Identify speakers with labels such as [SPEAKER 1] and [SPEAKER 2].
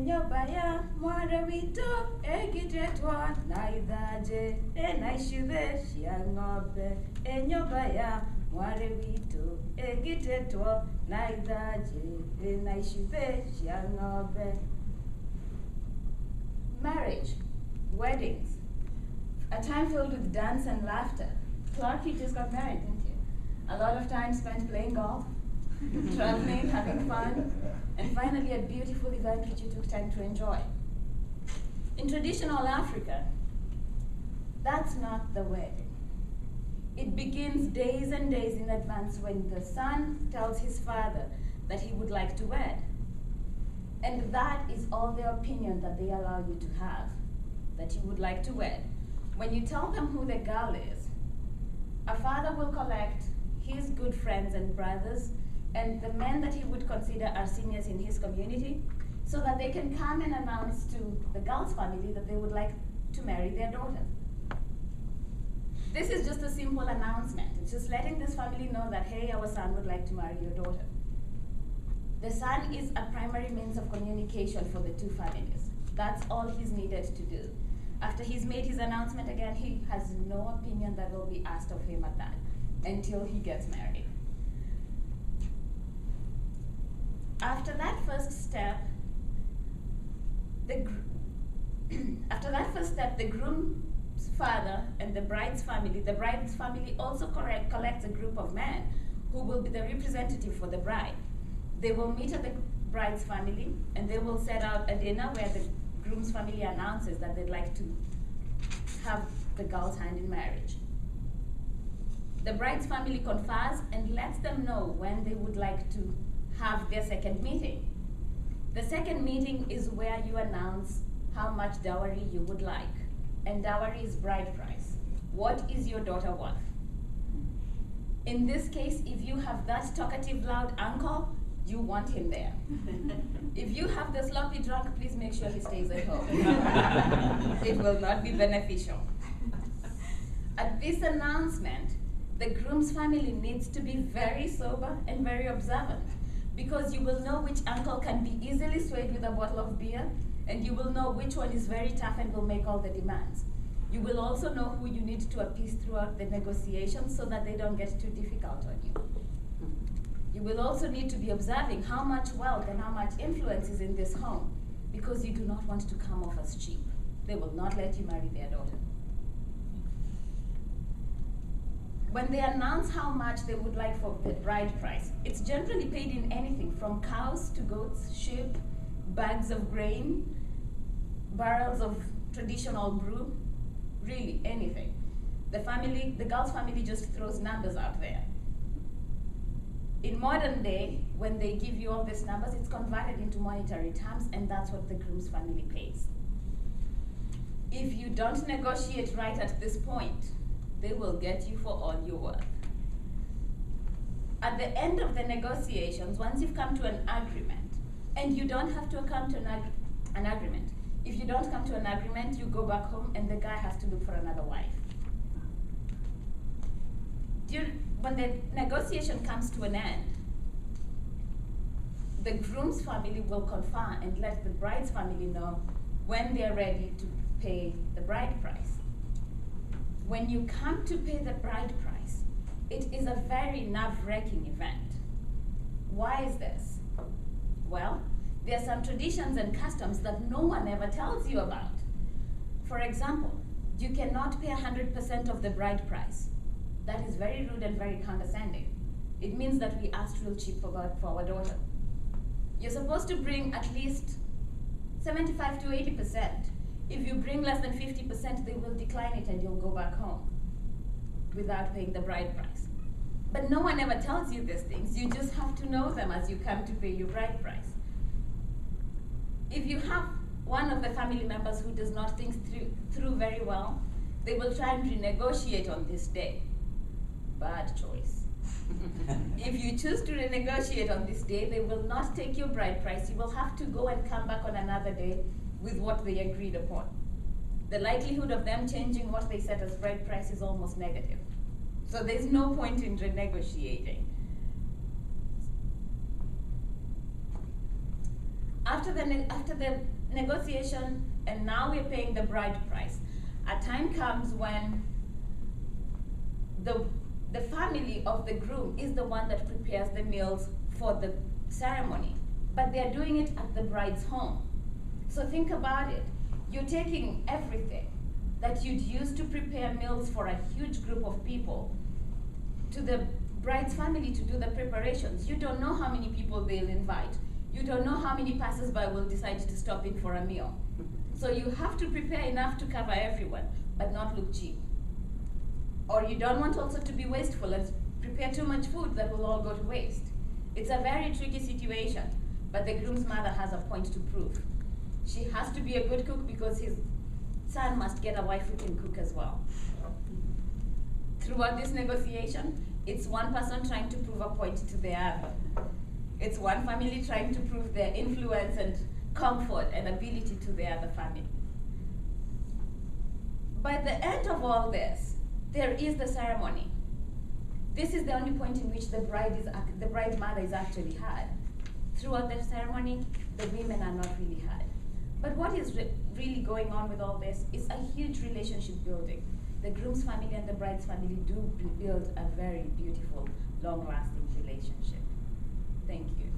[SPEAKER 1] Enyobaya, Mwarawito, Egitetwa, Naidaje, Enaishive, Shiangobe, Enyobaya, Mwarawito, Egitetwa, Naidaje, Enaishive, Shiangobe. Marriage, weddings, a time filled with dance and laughter. Clark, you just got married, didn't you? A lot of time spent playing golf, traveling, having fun, and finally a beautiful event which you took time to enjoy. In traditional Africa, that's not the wedding. It begins days and days in advance when the son tells his father that he would like to wed. And that is all the opinion that they allow you to have, that you would like to wed. When you tell them who the girl is, a father will collect his good friends and brothers and the men that he would consider are seniors in his community so that they can come and announce to the girl's family that they would like to marry their daughter. This is just a simple announcement. It's just letting this family know that, hey, our son would like to marry your daughter. The son is a primary means of communication for the two families. That's all he's needed to do. After he's made his announcement again, he has no opinion that will be asked of him at that until he gets married. After that first step, the groom's father and the bride's family also collects a group of men who will be the representative for the bride. They will meet at the bride's family and they will set out a dinner where the groom's family announces that they'd like to have the girl's hand in marriage. The bride's family confers and lets them know when they would like to have their second meeting. The second meeting is where you announce how much dowry you would like. And dowry is bride price. What is your daughter worth? In this case, if you have that talkative, loud uncle, you want him there. If you have the sloppy drunk, please make sure he stays at home. It will not be beneficial. At this announcement, the groom's family needs to be very sober and very observant because you will know which uncle can be easily swayed with a bottle of beer and you will know which one is very tough and will make all the demands. You will also know who you need to appease throughout the negotiations so that they don't get too difficult on you. You will also need to be observing how much wealth and how much influence is in this home because you do not want to come off as cheap. They will not let you marry their daughter. When they announce how much they would like for the bride price, it's generally paid in anything from cows to goats, sheep, bags of grain, barrels of traditional brew, really anything. The girl's family just throws numbers out there. In modern day, when they give you all these numbers, it's converted into monetary terms, and that's what the groom's family pays. If you don't negotiate right at this point, they will get you for all your worth. At the end of the negotiations, once you've come to an agreement, and you don't have to come to an agreement. If you don't come to an agreement, you go back home and the guy has to look for another wife. When the negotiation comes to an end, the groom's family will confer and let the bride's family know when they're ready to pay the bride price. When you come to pay the bride price, it is a very nerve-wracking event. Why is this? Well, there are some traditions and customs that no one ever tells you about. For example, you cannot pay 100% of the bride price. That is very rude and very condescending. It means that we asked real cheap for our daughter. You're supposed to bring at least 75 to 80%. If you bring less than 50%, they will decline it and you'll go back home without paying the bride price. But no one ever tells you these things. You just have to know them as you come to pay your bride price. If you have one of the family members who does not think through very well, they will try and renegotiate on this day. Bad choice. If you choose to renegotiate on this day, they will not take your bride price. You will have to go and come back on another day with what they agreed upon. The likelihood of them changing what they set as bride price is almost negative. So there's no point in renegotiating. after the negotiation, and now we're paying the bride price. A time comes when the family of the groom is the one that prepares the meals for the ceremony, but they're doing it at the bride's home. So think about it. You're taking everything that you'd use to prepare meals for a huge group of people to the bride's family to do the preparations. You don't know how many people they'll invite. You don't know how many passers-by will decide to stop in for a meal. So you have to prepare enough to cover everyone, but not look cheap. Or you don't want also to be wasteful and prepare too much food that will all go to waste. It's a very tricky situation, but the groom's mother has a point to prove. She has to be a good cook because his son must get a wife who can cook as well. Throughout this negotiation, it's one person trying to prove a point to the other. It's one family trying to prove their influence and comfort and ability to the other family. By the end of all this, there is the ceremony. This is the only point in which the bride's mother is actually heard. Throughout the ceremony, the women are not really heard. But what is really going on with all this is a huge relationship building. The groom's family and the bride's family do build a very beautiful, long-lasting relationship. Thank you.